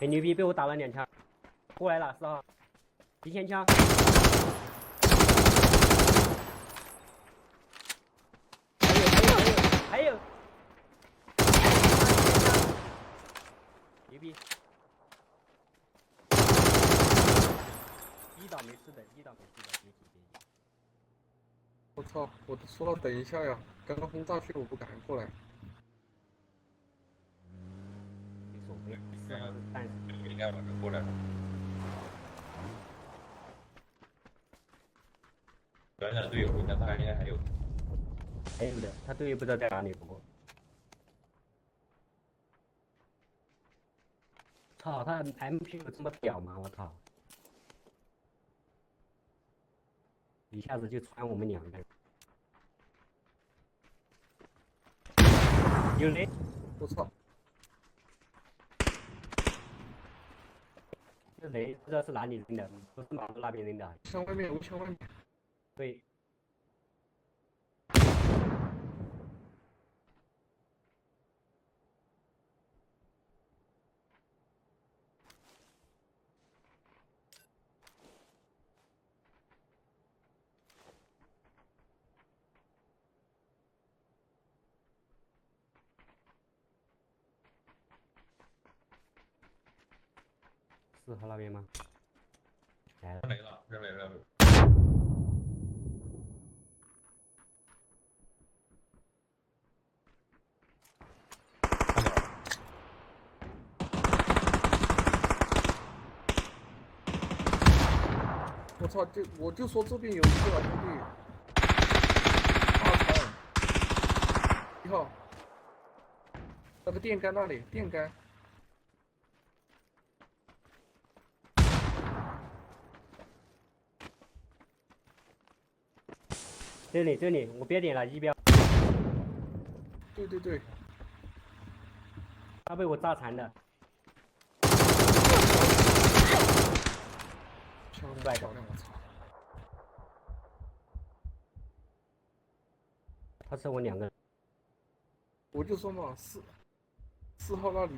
很牛逼，被我打了2枪，过来了，4号，提前枪，还有，牛逼，一倒没事的，一倒没事的，别急别急。我操！我都说了等一下呀，刚刚轰炸区我不敢过来。无所谓，4号是战士。应该马上过来了。转转队友，应该他应该还有。还有的，他队友不知道在哪里，不过。操，他 MP 有这么屌吗？我操！一下子就穿我们2个人。有雷！我操！这雷不知道是哪里扔的，不是马路那边扔的。墙外面，围墙外面。对。4号那边吗？来了。扔雷了，扔雷了。我操！我就说这边有一个兄弟，2层，1号，那个电杆那里，电杆。这里，我别点了1标。对对对。他被我炸残的。漂亮漂亮！我操！他是我2个人。我就说嘛，4号那里。